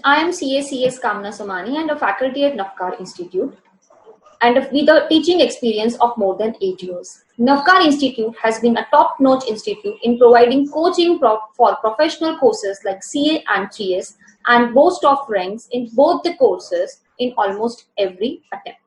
I am CACS Kamna Samani and a faculty at Navkar Institute and with a teaching experience of more than 8 years. Navkar Institute has been a top-notch institute in providing coaching for professional courses like CA and CS and boast of ranks in both the courses in almost every attempt.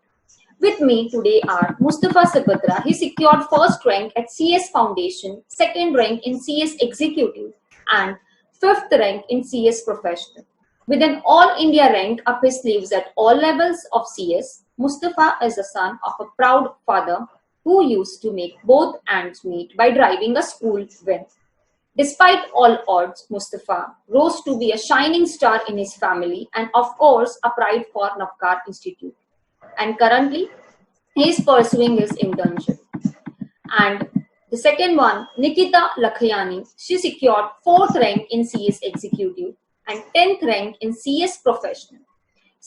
With me today are Mustafa Sabatra. He secured first rank at CS Foundation, second rank in CS Executive, and fifth rank in CS Professional. With an All India rank up his sleeves at all levels of CS, Mustafa is the son of a proud father who used to make both ends meet by driving a school van. Despite all odds, Mustafa rose to be a shining star in his family and, of course, a pride for Navkar Institute. And currently, he is pursuing his internship. And the second one, Nikita Lakhayani, she secured 4th rank in CS Executive and 10th rank in CS Professional.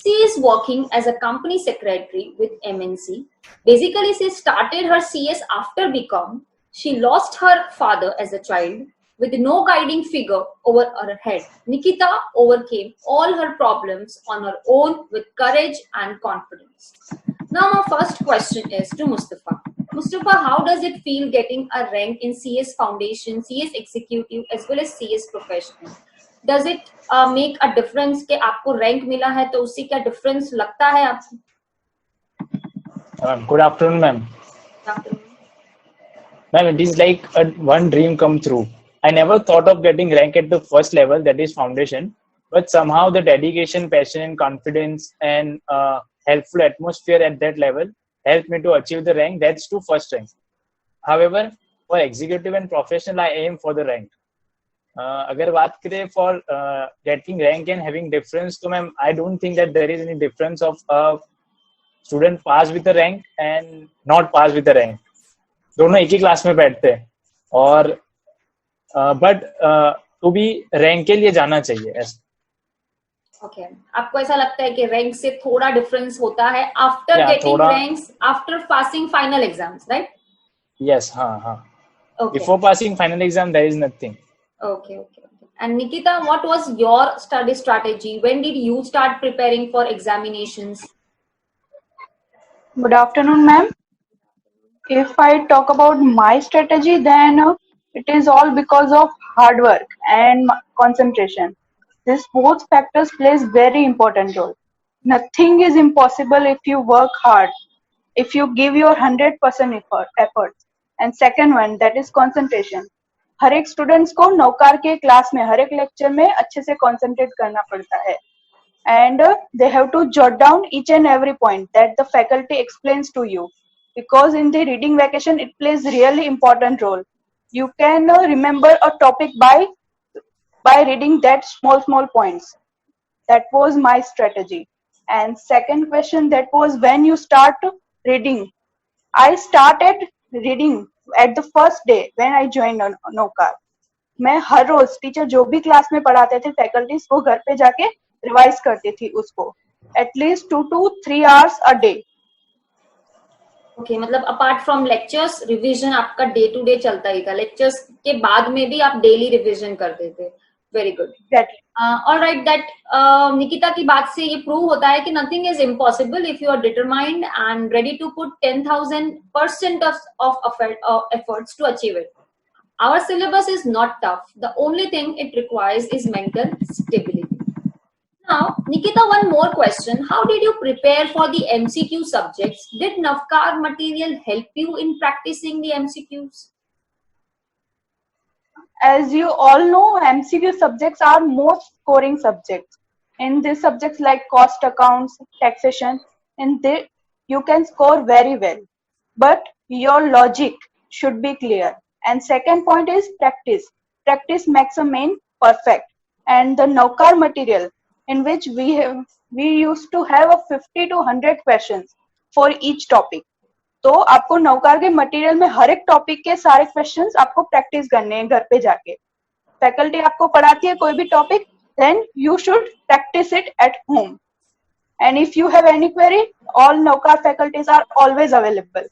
She is working as a company secretary with MNC. Basically, she started her CS after BCom. She lost her father as a child. With no guiding figure over her head, Nikita overcame all her problems on her own with courage and confidence. Now, my first question is to Mustafa. Mustafa, how does it feel getting a rank in CS Foundation, CS Executive, as well as CS Professional? Does it make a difference कि आपको rank मिला है तो उससे क्या difference लगता है आपको? Good afternoon, ma'am. Good afternoon. Ma'am, it is like one dream come true. I never thought of getting rank at the first level, that is foundation, but somehow the dedication, passion, and confidence and helpful atmosphere at that level helped me to achieve the rank. That's to first rank. However, for executive and professional, I aim for the rank. अगर बात करें for getting rank and having difference, तो ma'am I don't think that there is any difference of a student pass with the rank and not pass with the rank. दोनों एक ही class में बैठते हैं और बट टू बी रैंक के लिए जाना चाहिए. ओके, आपको ऐसा लगता है कि रैंक से थोड़ा डिफरेंस होता है after getting ranks after passing final exams, right? Yes, हाँ. Before passing final exam there is nothing. Okay. And Nikita, what was your study strategy? When did you start preparing for examinations? Good afternoon, ma'am. If I talk about my strategy, then it is all because of hard work and concentration. This both factors plays very important role. Nothing is impossible if you work hard, if you give your 100% effort. And second one, that is concentration. हर एक students को नौकार के class में हर एक lecture में अच्छे से concentrate करना पड़ता है and they have to jot down each and every point that the faculty explains to you, because in the reading vacation it plays really important role. You can remember a topic by reading that small points. That was my strategy. And second question, that was when you start reading. I started reading at the first day when I joined नौकार. मैं हर रोज teacher जो भी class में पढ़ाते थे faculties को घर पे जाके रिवाइज करती थी उसको at least 2 to 3 hours a day. Okay, मतलब अपार्ट फ्रॉम लेक्चर्स रिवीजन आपका डे टू डे चलता ही था. लेक्चर्स के बाद में भी आप डेली रिवीजन करते थे. Very good. Alright, that Nikita की बात से ये प्रूव होता है कि nothing is impossible if you are determined and ready to put 10,000% of efforts to achieve it. Our syllabus is not tough. The only thing it requires is mental stability. Now, Nikita, one more question. How did you prepare for the MCQ subjects? Did Navkar material help you in practicing the MCQs? As you all know, MCQ subjects are most scoring subjects. In these subjects like cost accounts, taxation, in this you can score very well. But your logic should be clear. And second point is practice. Practice makes a man perfect. And the Navkar material, in which we used to have a 50 to 100 questions for each topic. तो आपको नवकार के material में हर एक topic के सारे questions आपको practice करने हैं घर पे जाके. फैकल्टी आपको पढ़ाती है कोई भी topic, then you should practice it at home. And if you have any query, all Navkar faculties are always available.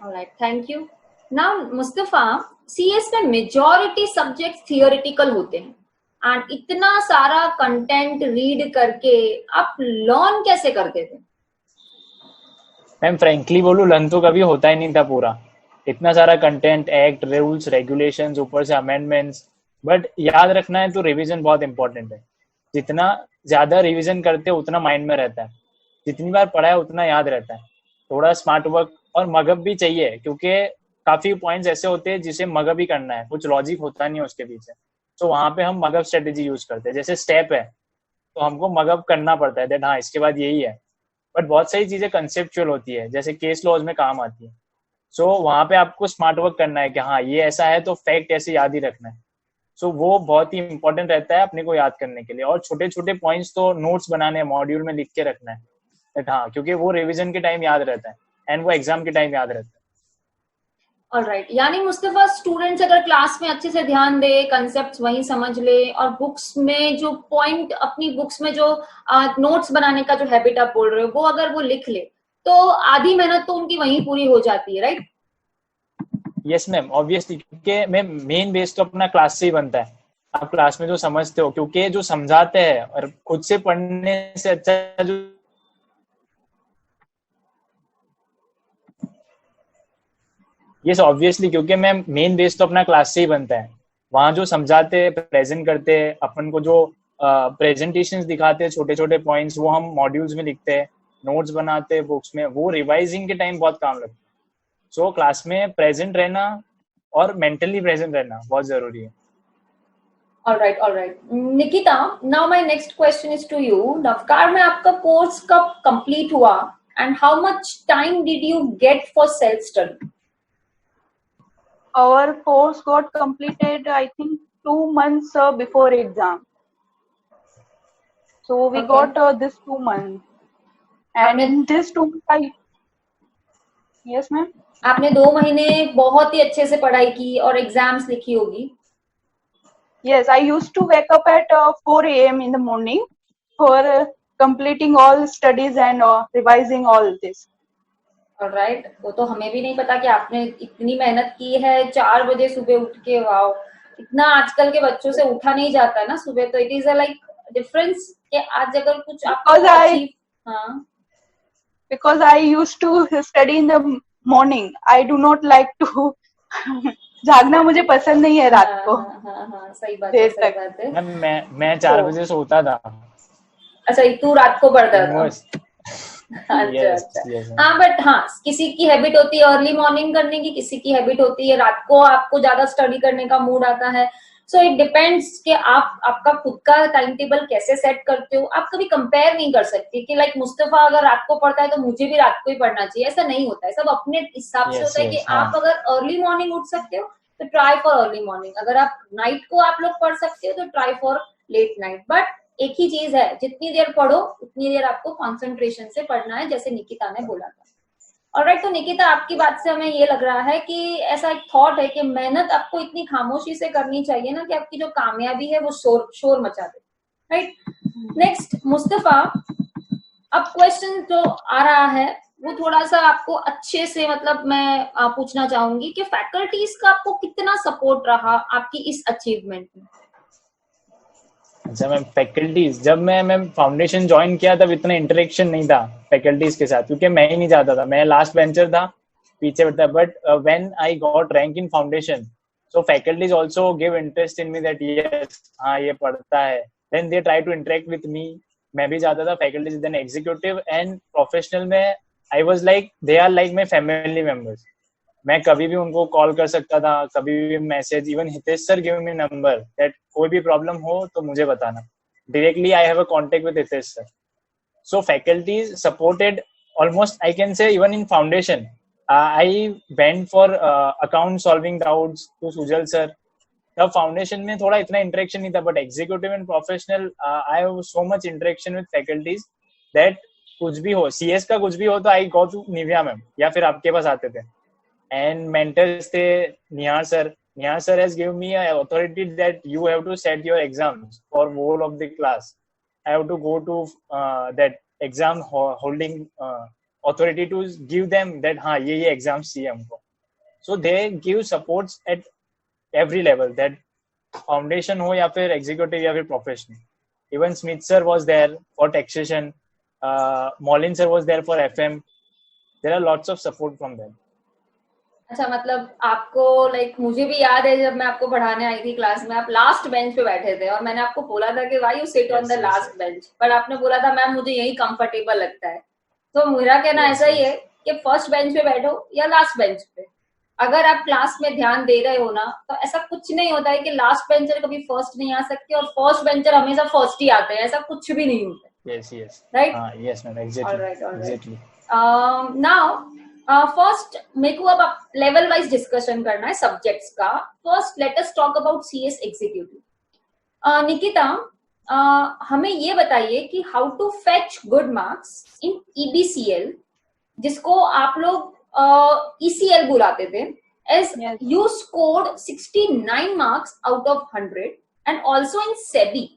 Alright, thank you. Now Mustafa, CS में मेजॉरिटी सब्जेक्ट्स थियोरेटिकल होते हैं. एंड इतना सारा कंटेंट रीड करके आप लर्न कैसे करते थे? मैम फ्रेंकली बोलूं, लर्न तो कभी होता ही नहीं था पूरा। इतना सारा कंटेंट, एक्ट, रूल्स, रेगुलेशंस, ऊपर से अमेंडमेंट्स। बट याद रखना है तो रिवीजन बहुत इंपॉर्टेंट है। जितना ज्यादा रिवीजन करते हो उतना माइंड में रहता है, जितनी बार पढ़ा है उतना याद रहता है। थोड़ा स्मार्ट वर्क और मगअप भी चाहिए, क्योंकि काफी पॉइंट्स ऐसे होते हैं जिसे मगअप ही करना है, कुछ लॉजिक होता नहीं है उसके पीछे। तो वहां पे हम मगअप स्ट्रेटेजी यूज करते हैं। जैसे स्टेप है तो हमको मगअप करना पड़ता है दैट हाँ इसके बाद यही है। बट बहुत सारी चीजें कंसेप्चुअल होती है, जैसे केस लॉज में काम आती है। सो वहां पे आपको स्मार्ट वर्क करना है कि हाँ ये ऐसा है तो फैक्ट ऐसे याद ही रखना है। सो वो बहुत ही इंपॉर्टेंट रहता है अपने को याद करने के लिए। और छोटे छोटे पॉइंट्स तो नोट्स बनाने हैं, मॉड्यूल में लिख के रखना है बट हाँ, क्योंकि वो रिविजन के टाइम याद रहता है एंड वो एग्जाम के टाइम याद रहता है। ऑलराइट, यानी मुस्तफा स्टूडेंट्स अगर क्लास में अच्छे से ध्यान दे, कंसेप्ट्स वही समझ ले और बुक्स में जो पॉइंट, अपनी बुक्स में जो नोट्स बनाने का जो हैबिट आप बोल रहे हो वो अगर वो लिख ले तो आधी मेहनत तो उनकी वहीं पूरी हो जाती है, राइट? यस मैम, ऑब्वियसली, क्योंकि मैम मेन बेस तो अपना क्लास से ही बनता है। आप क्लास में जो समझते हो, क्योंकि जो समझाते हैं और खुद से पढ़ने से अच्छा जो यस ऑब्वियसली, क्योंकि मैम मेन बेस तो अपना क्लास से ही बनता है। वहाँ जो समझाते हैं, प्रेजेंट करते हैं अपन को, जो प्रेजेंटेशंस दिखाते हैं, छोटे छोटे पॉइंट्स वो हम मॉड्यूल्स में लिखते हैं, नोट्स बनाते हैं बुक्स में, वो रिवाइजिंग के टाइम बहुत काम लगता है। सो क्लास में प्रेजेंट रहना और मेंटली प्रेजेंट रहना बहुत जरूरी है। Alright, alright Nikita, now my next question is to you. Navkar में आपका कोर्स कब कंप्लीट हुआ and how much time did you get for self study? Our course got completed, I think, 2 months before exam. So we Okay. got this 2 months, and in this 2 months, yes, ma'am. आपने 2 महीने बहुत ही अच्छे से पढ़ाई की और exams लिखी होगी। Yes, I used to wake up at 4 a.m. in the morning for completing all studies and revising all this. Alright, वो तो हमें भी नहीं पता कि आपने इतनी मेहनत की है 4 बजे सुबह उठ के। वाओ, इतना आजकल के बच्चों से उठा नहीं जाता है ना सुबह, तो it is a like difference कि आज अगर कुछ आपको अचीव। हाँ, because I used to study in the morning. I do not like to जागना मुझे पसंद नहीं है रात को। हाँ, सही बात है, सही बात है। मैं 4 बजे सोता था। अच्छा, तू रात को पढ़ता था? Yes, अच्छा। yes, हाँ, बट हाँ, किसी की हैबिट होती है अर्ली मॉर्निंग करने की, किसी की हैबिट होती है रात को आपको ज्यादा स्टडी करने का मूड आता है। सो इट डिपेंड्स कि आप आपका खुद का टाइम टेबल कैसे सेट करते हो। आप कभी कंपेयर नहीं कर सकते कि लाइक मुस्तफा अगर रात को पढ़ता है तो मुझे भी रात को ही पढ़ना चाहिए, ऐसा नहीं होता है। सब अपने हिसाब से होता है कि आप अगर अर्ली मॉर्निंग उठ सकते हो तो ट्राई फॉर अर्ली मॉर्निंग, अगर आप नाइट को आप लोग पढ़ सकते हो तो try for late night. But एक ही चीज है, जितनी देर पढ़ो उतनी देर आपको कंसंट्रेशन से पढ़ना है, जैसे निकिता ने बोला था। ऑलराइट, तो निकिता आपकी बात से हमें ये लग रहा है कि ऐसा एक थॉट है कि मेहनत आपको इतनी खामोशी से करनी चाहिए ना कि आपकी जो कामयाबी है वो शोर मचा दे, राइट? नेक्स्ट मुस्तफा, अब क्वेश्चन जो आ रहा है वो थोड़ा सा आपको अच्छे से मतलब मैं पूछना चाहूंगी कि फैकल्टीज का आपको कितना सपोर्ट रहा आपकी इस अचीवमेंट में? अच्छा मैम, फैकल्टीज, जब मैं फाउंडेशन ज्वाइन किया तब इतना इंटरेक्शन नहीं था फैकल्टीज के साथ, क्योंकि मैं ही नहीं जाता था, मैं लास्ट बेंचर था, पीछे बैठता। But when I got rank in foundation, so faculties also give interest in me that yes हाँ ये पढ़ता है, then they try to interact with me. मैं भी जाता था faculties, then executive and professional में I was like they are like my family members. मैं कभी भी उनको कॉल कर सकता था, कभी भी message, even Hitesh sir give me number that कोई भी प्रॉब्लम हो तो मुझे बताना, directly I have a contact with Hitesh sir. So faculties supported almost, I can say, even in foundation. I went for account solving doubts to Sujal sir. तब foundation में थोड़ा इतना इंटरेक्शन नहीं था, but executive and professional I have so much interaction with faculties that कुछ भी हो, CS का कुछ भी हो तो आई गो टू निव्या मैम या फिर आपके पास आते थे। एंड मेंटर्स थे निहार sir. Niha sir has given me an authority that you have to set your exams for whole of the class. I have to go to that exam holding authority to give them that हाँ ये exams चाहिए हमको. So they give supports at every level, that foundation हो या फिर executive या फिर professional. Even Smith sir was there for taxation, Mollin sir was there for FM. There are lots of support from them. अच्छा, मतलब आपको मुझे भी याद है जब मैं आपको पढ़ाने आई थी क्लास में, आप लास्ट बेंच पे बैठे थे और मैंने आपको बोला था कि why you sit on the last bench, पर आपने बोला था मैम मुझे यही कंफर्टेबल लगता है. तो मेरा कहना ऐसा ही है कि फर्स्ट बेंच पे बैठो या लास्ट बेंच पे, अगर आप क्लास में ध्यान दे रहे हो ना, तो ऐसा कुछ नहीं होता है कि लास्ट बेंचर कभी फर्स्ट नहीं आ सकते और फर्स्ट बेंचर हमेशा फर्स्ट ही आते हैं, ऐसा कुछ भी नहीं होता. Yes. Right. Yes ma'am, exactly. Exactly. Now first मेरे को अब लेवल वाइज डिस्कशन करना है सब्जेक्ट्स का. First let us talk about CS executive. Nikita, हमें ये बताइए कि how to fetch good marks in EBCL, जिसको आप लोग ईसीएल बुलाते थे, as you scored 69 marks out of 100, and also in SEBI,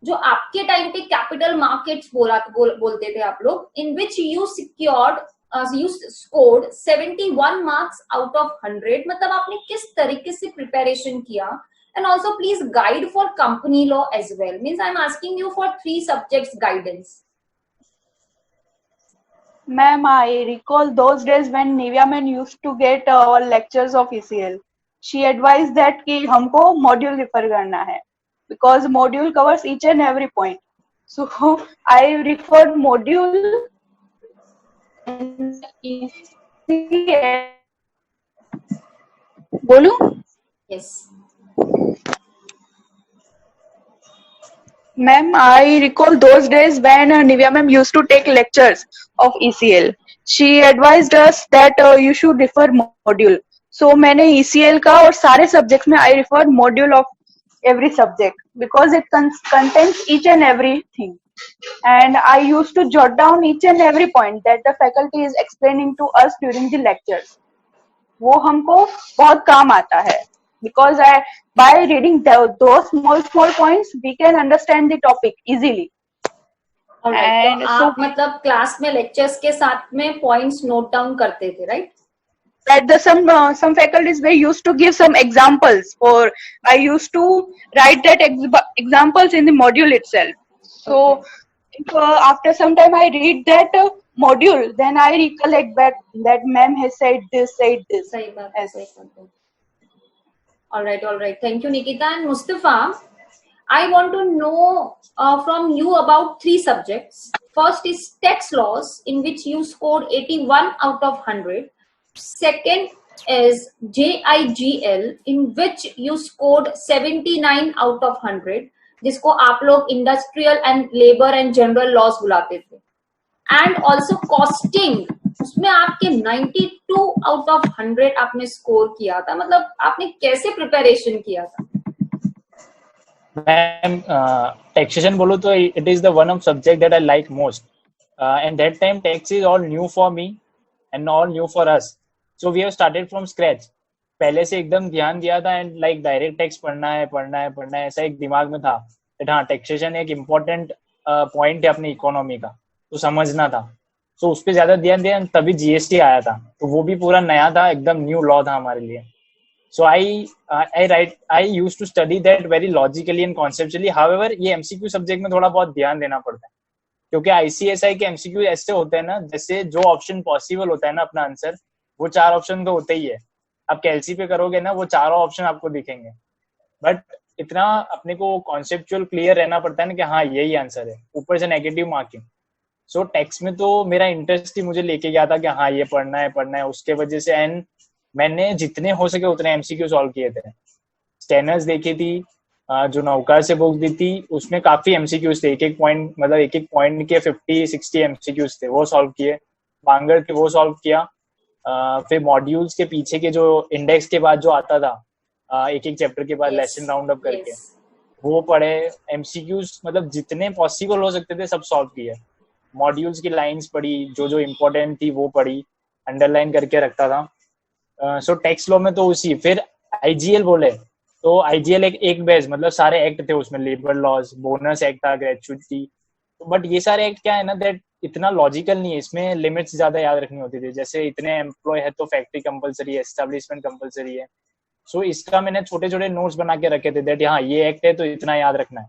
जो आपके टाइम पे कैपिटल मार्केट्स बोलते थे आप लोग, in which you secured you scored 71 marks out of 100. मतलब आपने किस तरीके से प्रिपरेशन किया, and also please guide for company law as well. Means I'm asking you for 3 subjects guidance. Ma'am, I recall those days when Nivya ma'am used to get all lectures of ECL. She advised that कि हमको module refer करना है, because module covers each and every point. So I referred module. बोलू? Yes. Ma'am, I recall those days when Nivya ma'am used to take lectures of ECL. She advised us that you should refer module. So मैंने ECL का और सारे subjects में I referred module of every subject because it contains each and everything. And I used to jot down each and every point that the faculty is explaining to us during the lectures. वो हमको बहुत काम आता है because by reading those small points we can understand the topic easily. Alright, तो आप मतलब class में लेक्चर्स के साथ में पॉइंट्स नोट डाउन करते थे, right? That some faculties they used to give some examples, or I used to write that examples in the module itself. So if, after some time I read that module, then I recollect that ma'am has said this. सही बात है. All right. Thank you, Nikita. And Mustafa, I want to know from you about 3 subjects. First is tax laws, in which you scored 81 out of 100. Second is JIGL, in which you scored 79 out of 100, जिसको आप लोग industrial and labour and general laws बुलाते थे. And also costing, उसमें आपके 92 out of 100 आपने score किया था. मतलब आपने कैसे प्रिपरेशन किया था? मैम, टैक्सेशन बोलो तो it is the one of subject that I like most, and that time tax is all new for me and all new for us. So we have started from scratch. पहले से एकदम ध्यान दिया था and like direct tax पढ़ना है ऐसा एक दिमाग में था. बट हाँ, टैक्सेशन एक इम्पोर्टेंट पॉइंट है अपनी इकोनॉमी का, तो समझना था. सो उस पर ज्यादा ध्यान दिया. तभी जीएसटी आया था, तो वो भी पूरा नया था, एकदम न्यू लॉ था हमारे लिए. So I used to study that very logically and conceptually. However ये एमसीक्यू सब्जेक्ट में थोड़ा बहुत ध्यान देना पड़ता है, क्योंकि आईसीएसआई के एमसीक्यू ऐसे होते हैं ना, जैसे जो ऑप्शन पॉसिबल होता है ना अपना आंसर, वो 4 ऑप्शन तो होते ही है. आप कैलसी पे करोगे ना, वो चारों ऑप्शन आपको दिखेंगे, बट इतना अपने को कॉन्सेप्चुअल क्लियर रहना पड़ता है ना कि हाँ यही आंसर है, ऊपर से नेगेटिव मार्किंग. सो टेक्स्ट में तो मेरा इंटरेस्ट ही मुझे लेके गया था कि हाँ ये पढ़ना है उसके वजह से. एंड मैंने जितने हो सके उतने एमसीक्यू सॉल्व किए थे. स्टेनर्स देखी थी, जो नौकार से बुक दी थी, उसमें काफी एमसीक्यूज थे. एक एक पॉइंट के 50-60 एमसीक्यूज थे, वो सॉल्व किए. बांगर थे, वो सॉल्व किया. फिर मॉड्यूल्स के पीछे के जो इंडेक्स के बाद जो आता था, एक चैप्टर के बाद लेसन राउंड अप करके, वो पढ़े. एमसीक्यूज मतलब जितने पॉसिबल हो सकते थे सब सॉल्व किए. मॉड्यूल्स की लाइंस पढ़ी, जो इम्पोर्टेंट थी वो पढ़ी, अंडरलाइन करके रखता था. सो टेक्स्ट लॉ में तो उसी. फिर आईजीएल बोले तो आईजीएल एक बेस, मतलब सारे एक्ट थे उसमें, लेबर लॉज, बोनस एक्ट था, ग्रेचुइटी. बट ये सारे एक्ट क्या है ना, दैट इतना लॉजिकल नहीं है, इसमें लिमिट्स ज्यादा याद रखनी होती थी. जैसे इतने एम्प्लॉय है तो फैक्ट्री कंपलसरी है, एस्टेब्लिशमेंट कंपलसरी है. सो इसका मैंने छोटे छोटे नोट्स बना के रखे थे दैट हाँ ये एक्ट है तो इतना याद रखना है।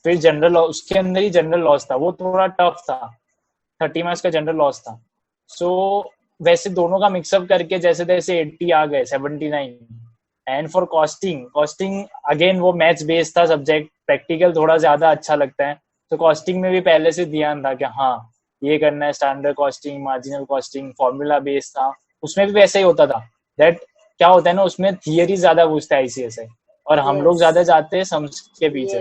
फिर जनरल लॉ, उसके अंदर ही जनरल लॉस था, वो थोड़ा टफ था, 30 मार्क्स का जनरल लॉस था। सो वैसे दोनों का मिक्सअप करके जैसे तैसे 80 आ गए, 79। And for costing, costing again वो मैथ्स बेस्ड था सब्जेक्ट, प्रैक्टिकल थोड़ा ज्यादा अच्छा लगता है, तो कॉस्टिंग में भी पहले से ध्यान था कि हाँ ये करना है, standard costing, marginal costing, formula based था। उसमें भी वैसे ही होता था दैट क्या होता है ना, उसमें थियरी ज्यादा पूछता है ICSI, और हम लोग ज्यादा जाते हैं सम्स के पीछे।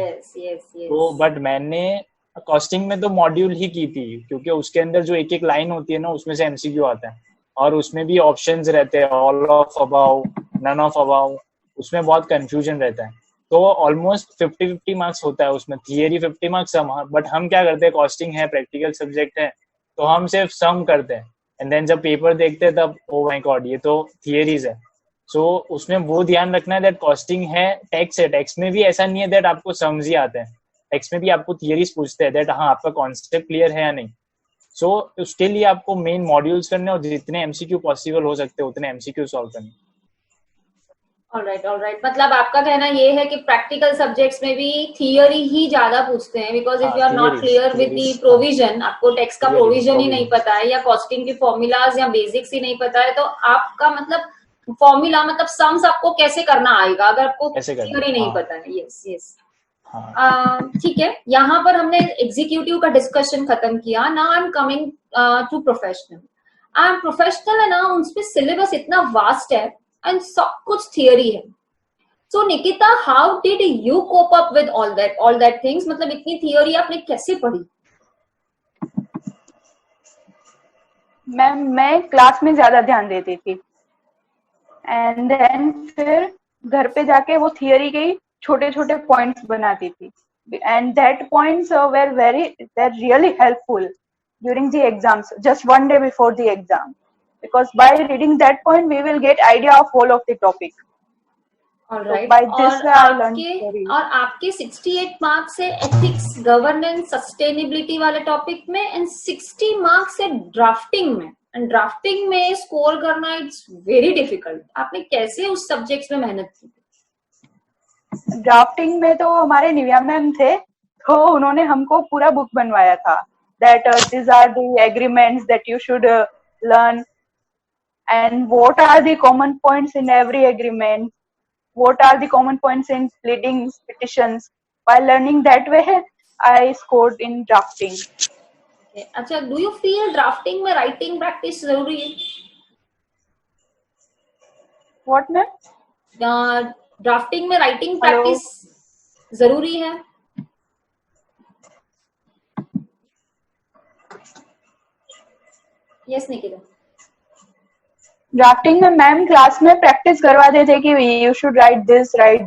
तो बट मैंने कॉस्टिंग में तो मॉड्यूल ही की थी, क्योंकि उसके अंदर जो एक एक लाइन होती है ना उसमें से MCQ आता है, और उसमें भी ऑप्शंस रहते हैं, all of above, none of above, उसमें बहुत कंफ्यूजन रहता है। तो ऑलमोस्ट 50-50 मार्क्स होता है उसमें, थियरी 50 मार्क्स सम। बट हम क्या करते हैं, कॉस्टिंग है, प्रैक्टिकल सब्जेक्ट है, तो हम सिर्फ सम करते हैं, एंड देन जब पेपर देखते हैं तब ओ माय गॉड ये तो थियरीज है। सो उसमें वो ध्यान रखना है दैट कॉस्टिंग है, टैक्स है, टैक्स में भी ऐसा नहीं है दैट आपको समझ ही आते हैं, टैक्स में भी आपको थियरीज पूछते हैं दैट हाँ आपका कॉन्सेप्ट क्लियर है या नहीं। सो उसके लिए आपको मेन मॉड्यूल्स करने और जितने MCQ पॉसिबल हो सकते हैं उतने MCQ सॉल्व करने। ऑलराइट, मतलब आपका कहना ये है कि प्रैक्टिकल सब्जेक्ट्स में भी थियरी ही ज्यादा पूछते हैं, because if you are not clear with the provision, आपको टैक्स का प्रोविजन ही नहीं पता है, या कॉस्टिंग के फॉर्मूलाज या बेसिक्स ही नहीं पता है, तो आपका मतलब फॉर्मूला मतलब सम्स आपको कैसे करना आएगा अगर आपको थियरी नहीं पता है। यस ठीक है, यहाँ पर हमने एग्जीक्यूटिव का डिस्कशन खत्म किया। Now I am coming to professional. Professional है ना, उसमें सिलेबस इतना वास्ट है एंड सब कुछ थियरी है। So Nikita, how did you cope up with all that things? मतलब इतनी थियरी आपने कैसे पढ़ी? मैं क्लास में ज्यादा ध्यान देती थी, एंड देन फिर घर पे जाके वो थियरी के छोटे छोटे पॉइंट्स बनाती थी, and that points were really helpful during the exams, just one day before the exam, because by reading that point we will get idea of whole of the topic. Alright. So by this I learned और आपके 68 marks है ethics, governance, sustainability वाले topic में, and 60 marks है drafting में। And drafting में score करना it's very difficult. आपने कैसे उस सब्जेक्ट्स में मेहनत की? ड्राफ्टिंग में तो हमारे निव्या मैम थे, तो उन्होंने हमको पूरा बुक बनवाया था that these are the agreements that you should learn, and what are the common points in every agreement, what are the common points in pleadings, petitions. By learning that way I scored in drafting. अच्छा, do you feel drafting में writing practice जरूरी है? What ma'am? Drafting में writing practice जरूरी है? Yes Nikita. Drafting में ma'am class में practice करवाते थे कि you should write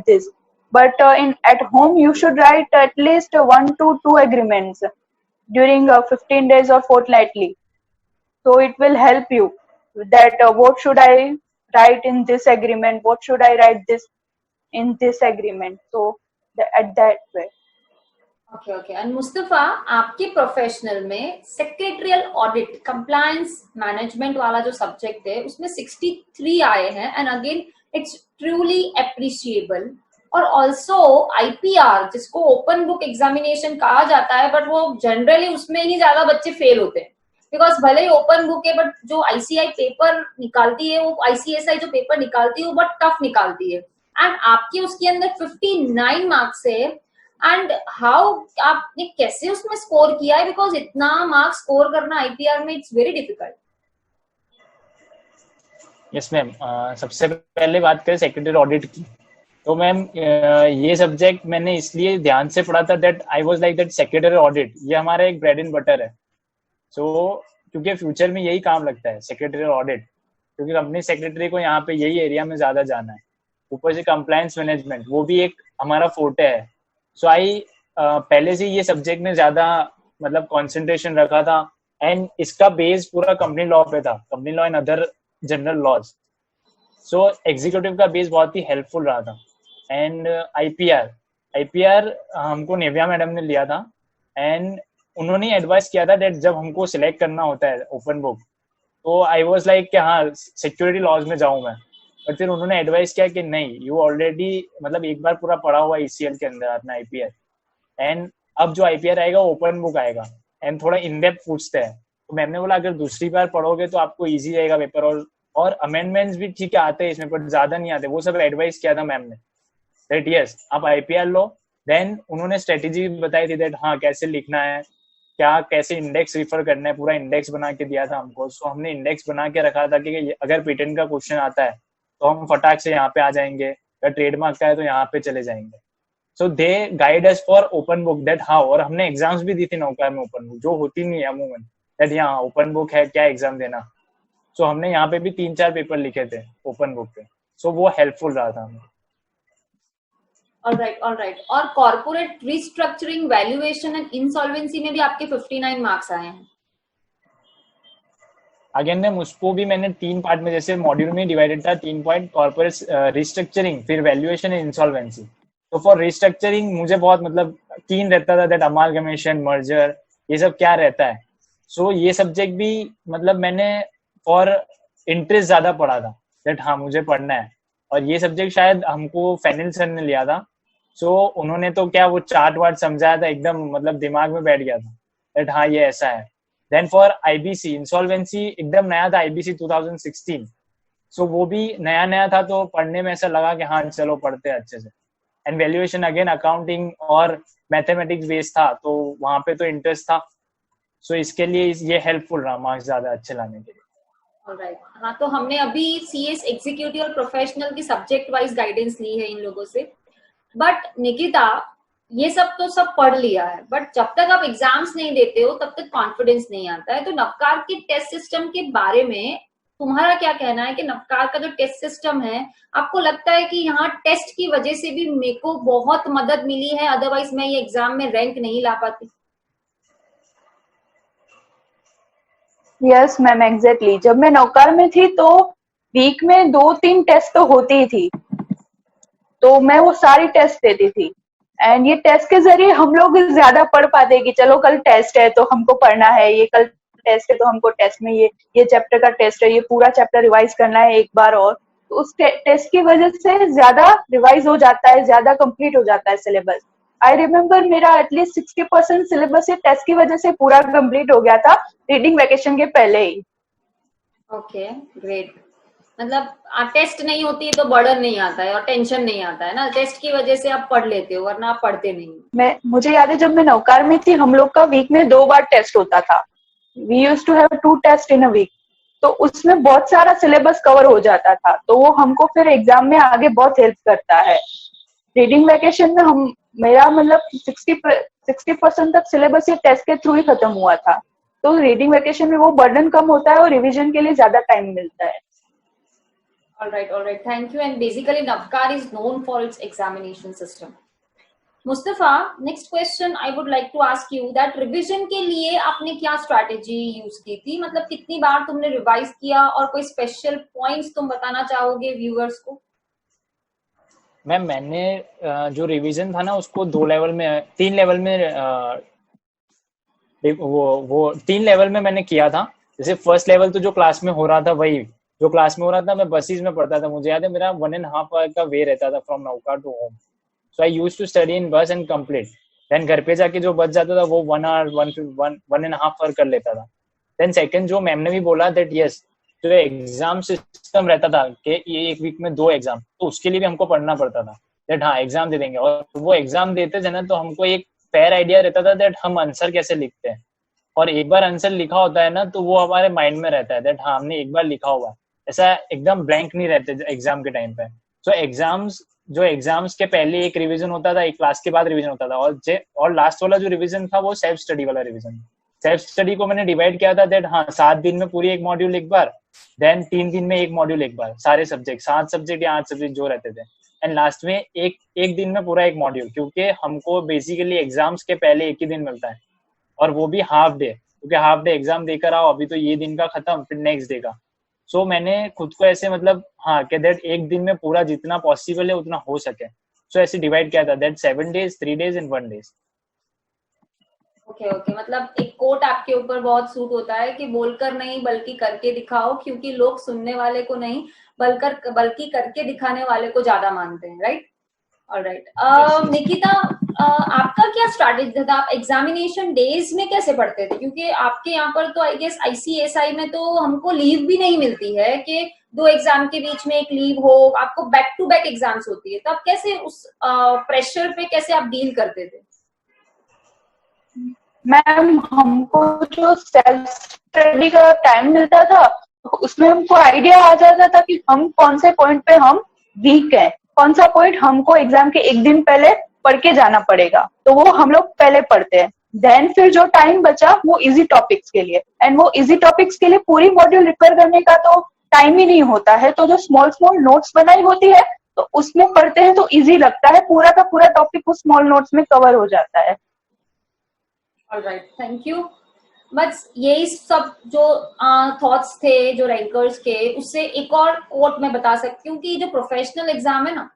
this, but in at home you should write at least 1 to 2 agreements during 15 days or fortnightly. So it will help you that what should I write in this agreement, what should I write this in this agreement. So at that way. Okay. And Mustafa, आपके professional में secretarial audit, compliance management वाला जो subject है उसमें 63 आए हैं, and again it's truly appreciable. और also IPR, जिसको ओपन बुक एग्जामिनेशन कहा जाता है, बट वो जनरली उसमें ही ज्यादा बच्चे फेल होते हैं, बिकॉज भले ही ओपन बुक है बट जो ICI पेपर निकालती है, वो ICSI जो पेपर निकालती है वो बहुत टफ निकालती है। एंड आपके उसके अंदर 59 मार्क्स है, एंड हाउ आपने कैसे उसमें स्कोर किया है? बिकॉज इतना मार्क्स स्कोर करना IPR में it's very difficult. Yes ma'am, सबसे पहले बात करें सेक्रेटरी ऑडिट की, तो मैम ये सब्जेक्ट मैंने इसलिए ध्यान से पढ़ा था that I was like that secretary audit ये हमारा एक ब्रेड एंड बटर है। सो क्योंकि फ्यूचर में यही काम लगता है सेक्रेटरी ऑडिट, क्योंकि कंपनी सेक्रेटरी को यहाँ पे यही एरिया में ज्यादा जाना है। ऊपर से कंप्लायंस मैनेजमेंट वो भी एक हमारा फोर्टे है। सो आई पहले से ये सब्जेक्ट में ज्यादा मतलब कंसंट्रेशन रखा था, एंड इसका बेस पूरा कंपनी लॉ पे था, company law and other general laws. So executive का बेस बहुत ही हेल्पफुल रहा था। एंड IPR हमको निव्या मैडम ने लिया था, एंड उन्होंने एडवाइस किया था दैट जब हमको सिलेक्ट करना होता है ओपन बुक, तो आई वाज लाइक कि हाँ सिक्योरिटी लॉज में जाऊं मैं। बट फिर उन्होंने एडवाइस किया कि नहीं, यू ऑलरेडी मतलब एक बार पूरा पढ़ा हुआ ECL के अंदर अपना IPR, एंड अब जो IPR आएगा ओपन बुक आएगा एंड थोड़ा इन डेप्थ पूछते हैं। तो मैम ने बोला अगर दूसरी बार पढ़ोगे तो आपको ईजी रहेगा पेपर, और अमेंडमेंट्स भी ठीक है आते हैं इसमें, बट ज्यादा नहीं आते। वो सब एडवाइस किया था मैम ने दैट यस आप IPR लो। देन उन्होंने स्ट्रेटेजी बताई थी दैट हाँ कैसे लिखना है, क्या कैसे इंडेक्स रिफर करना है, पूरा इंडेक्स बना के दिया था हमको। सो हमने इंडेक्स बना के रखा था कि अगर पेटेंट का क्वेश्चन आता है तो हम फटाक से यहाँ पे आ जाएंगे, या ट्रेडमार्क का है तो यहाँ पे चले जाएंगे। So they guide us for open book that how, और हमने एग्जाम्स भी दी थी नौका में ओपन बुक, जो होती नहीं है अमूमन, दैट यहाँ ओपन बुक है क्या एग्जाम देना। सो हमने यहाँ पे भी 3-4 पेपर लिखे थे ओपन बुक पे। सो वो हेल्पफुल रहा था हमें। ऑलराइट। और corporate restructuring, valuation and insolvency में भी आपके 59 मार्क्स आए हैं। अगेन मैम उसको भी मैंने 3 पार्ट में, जैसे मॉड्यूल में डिवाइडेड था 3 पॉइंट, कॉर्पोरेट रिस्ट्रक्चरिंग, फिर वैल्यूएशन एंड इंसॉल्वेंसी। तो फॉर रिस्ट्रक्चरिंग मुझे बहुत मतलब कीन रहता था दैट अमालगमेशन, मर्जर, ये सब क्या रहता है। सो ये सब्जेक्ट भी मतलब मैंने फॉर इंटरेस्ट ज्यादा पढ़ा था दैट हाँ मुझे पढ़ना है। और ये सब्जेक्ट शायद हमको फैनिल सर ने लिया था। सो उन्होंने तो क्या वो चार्ट वार्ट समझाया था, एकदम मतलब दिमाग में बैठ गया था दैट हाँ ये ऐसा है। देन फॉर IBC इंसॉल्वेंसी एकदम नया था, IBC 2016। सो वो भी नया था, तो पढ़ने में ऐसा लगा कि हाँ चलो पढ़ते हैं अच्छे से। एंड वैल्यूएशन अगेन अकाउंटिंग और मैथमेटिक्स बेस्ड था, तो वहां पे तो इंटरेस्ट था। सो इसके लिए ये हेल्पफुल रहा मार्क्स ज्यादा अच्छे लाने के लिए। ऑलराइट, हाँ तो हमने अभी CS एग्जीक्यूटिव और प्रोफेशनल की सब्जेक्ट वाइज गाइडेंस ली है इन लोगों से। बट निकिता, ये सब तो सब पढ़ लिया है, बट जब तक आप एग्जाम्स नहीं देते हो तब तक कॉन्फिडेंस नहीं आता है। तो नवकार की टेस्ट सिस्टम के बारे में तुम्हारा क्या कहना है कि नवकार का जो टेस्ट सिस्टम है, आपको लगता है कि यहाँ टेस्ट की वजह से भी मेरे को बहुत मदद मिली है, अदरवाइज मैं ये एग्जाम में रैंक नहीं ला पाती? Yes ma'am, exactly. जब मैं नौकार में थी तो वीक में 2-3 टेस्ट तो होती ही थी, तो मैं वो सारी टेस्ट देती थी। एंड ये टेस्ट के जरिए हम लोग ज्यादा पढ़ पाते कि चलो कल टेस्ट है तो हमको पढ़ना है, ये कल टेस्ट है तो हमको टेस्ट में ये चैप्टर का टेस्ट है, ये पूरा चैप्टर रिवाइज करना है एक बार और। तो उस टेस्ट की वजह से ज्यादा रिवाइज हो जाता है, ज्यादा कंप्लीट हो जाता है सिलेबस। आई रिमेम्बर मेरा एटलीस्ट 60% सिलेबस ये टेस्ट की वजह से पूरा कंप्लीट हो गया था, रीडिंग वैकेशन के पहले ही। Okay, great. मतलब टेस्ट नहीं होती तो बर्डन नहीं आता है और टेंशन नहीं आता है ना, टेस्ट की वजह से आप पढ़ लेते हो, वरना आप पढ़ते नहीं। मुझे याद है जब मैं नौकार में थी हम लोग का वीक में 2 बार टेस्ट होता था। We used to have 2 test in a week, तो उसमें बहुत सारा सिलेबस कवर हो जाता था, तो वो हमको फिर एग्जाम में आगे बहुत हेल्प करता है। रीडिंग वैकेशन में मेरा मतलब 60% तक सिलेबस ये टेस्ट के थ्रू ही खत्म हुआ था, तो रीडिंग वैकेशन में वो बर्डन कम होता है और रिवीजन के लिए ज्यादा टाइम मिलता है। Alright, thank you. And basically, Navkar is known for its examination system. Mustafa, next question I would like to ask you that revision के लिए आपने क्या strategy use की थी? मतलब कितनी बार तुमने revise किया और कोई special points तुम बताना चाहोगे viewers को? मैम मैंने जो रिवीजन था ना उसको 3 लेवल में मैंने किया था। जैसे फर्स्ट लेवल तो जो क्लास में हो रहा था वही जो क्लास में हो रहा था, मैं बसेस में पढ़ता था। मुझे याद है मेरा 1.5 आवर का वे रहता था फ्रॉम नौका to home, so I used to study in bus and complete. Then घर पे जाके जो बच जाता था वो 1 आवर 1.5 आवर कर लेता था। देन सेकंड जो मैम ने भी बोला दैट यस जो एग्जाम सिस्टम रहता था कि ये एक वीक में 2 एग्जाम, तो उसके लिए भी हमको पढ़ना पड़ता था दैट हाँ एग्जाम दे देंगे। और वो एग्जाम देते थे ना तो हमको एक फेयर आइडिया रहता था दैट हम आंसर कैसे लिखते हैं, और एक बार आंसर लिखा होता है ना तो वो हमारे माइंड में रहता है दैट हाँ हमने एक बार लिखा हुआ है, ऐसा एकदम ब्लैंक नहीं रहते एग्जाम के टाइम पे। सो एग्जाम्स के पहले एक रिवीजन होता था, एक क्लास के बाद रिवीजन होता था, और लास्ट वाला जो रिवीजन था वो सेल्फ स्टडी वाला रिवीजन। सेल्फ स्टडी को मैंने डिवाइड किया था दैट हाँ 7 दिन में पूरी एक मॉड्यूल एक बार, देन 3 दिन में एक मॉड्यूल एक बार, सारे सब्जेक्ट 7 सब्जेक्ट या 8 सब्जेक्ट जो रहते थे, एंड लास्ट में एक दिन में पूरा एक मॉड्यूल, क्योंकि हमको बेसिकली एग्जाम्स के पहले एक ही दिन मिलता है और वो भी हाफ डे, क्योंकि हाफ डे एग्जाम देकर आओ, अभी तो ये दिन का खत्म फिर नेक्स्ट डे का। सो मैंने खुद को ऐसे मतलब हाँ कि दैट एक दिन में पूरा जितना पॉसिबल है उतना हो सके, सो ऐसे डिवाइड किया था that 7 days 3 days and 1 day। Okay, मतलब एक कोट आपके ऊपर बहुत सूट होता है कि बोलकर नहीं बल्कि करके दिखाओ, क्योंकि लोग सुनने वाले को नहीं बल्कि करके दिखाने वाले को ज्यादा मानते हैं, राइट? ऑलराइट, निकिता, आपका क्या स्ट्रैटेजी था? आप एग्जामिनेशन डेज में कैसे पढ़ते थे? क्योंकि आपके यहाँ पर तो आई गेस ICSI में तो हमको लीव भी नहीं मिलती है कि 2 एग्जाम के बीच में एक लीव हो, आपको बैक टू बैक एग्जाम्स होती है, तो आप कैसे उस प्रेशर पे कैसे आप डील करते थे? मैम, हमको जो सेल्फ स्टडी का टाइम मिलता था उसमें हमको आइडिया आ जाता था कि हम कौन से पॉइंट पे हम वीक हैं, कौन सा पॉइंट हमको एग्जाम के एक दिन पहले पढ़ के जाना पड़ेगा, तो वो हम लोग पहले पढ़ते हैं। देन फिर जो टाइम बचा वो इजी टॉपिक्स के लिए, एंड वो इजी टॉपिक्स के लिए पूरी मॉड्यूल रिपेयर करने का तो टाइम ही नहीं होता है, तो जो स्मॉल स्मॉल नोट्स बनाई होती है तो उसमें पढ़ते हैं तो इजी लगता है, पूरा का पूरा टॉपिक उस स्मॉल नोट्स में कवर हो जाता है। Alright, thank you. बस यही सब जो थॉट्स थे जो रैंकर्स के, उससे एक और कोट मैं बता सकती हूँ कि जो प्रोफेशनल एग्जाम है ना,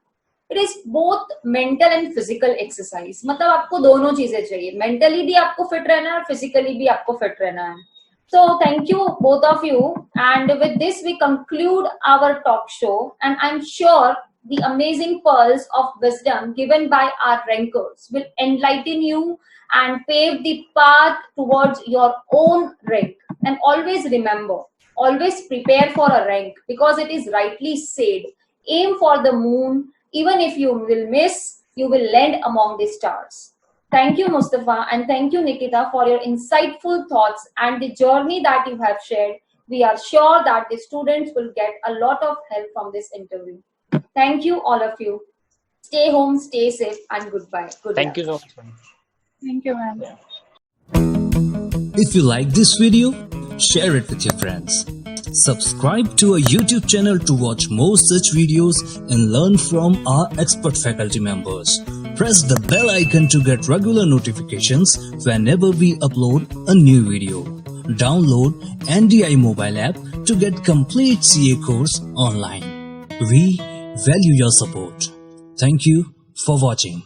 it is both mental and physical exercise. मतलब आपको दोनों चीजें चाहिए, मेंटली भी आपको फिट रहना है और फिजिकली भी आपको फिट रहना है। So thank you both of you, and with this we conclude our talk show, and I'm sure the amazing pearls of wisdom given by our rankers will enlighten you and pave the path towards your own rank. And always remember, always prepare for a rank, because it is rightly said, aim for the moon, even if you will miss, you will land among the stars. Thank you, Mustafa, and thank you, Nikita, for your insightful thoughts and the journey that you have shared. We are sure that the students will get a lot of help from this interview. Thank you, all of you. Stay home, stay safe, and goodbye. Good luck. Thank you so much, ma'am. Thank you, ma'am. If you like this video, share it with your friends. Subscribe to our YouTube channel to watch more such videos and learn from our expert faculty members. Press the bell icon to get regular notifications whenever we upload a new video. Download NDI mobile app to get complete CA course online. We value your support. Thank you for watching.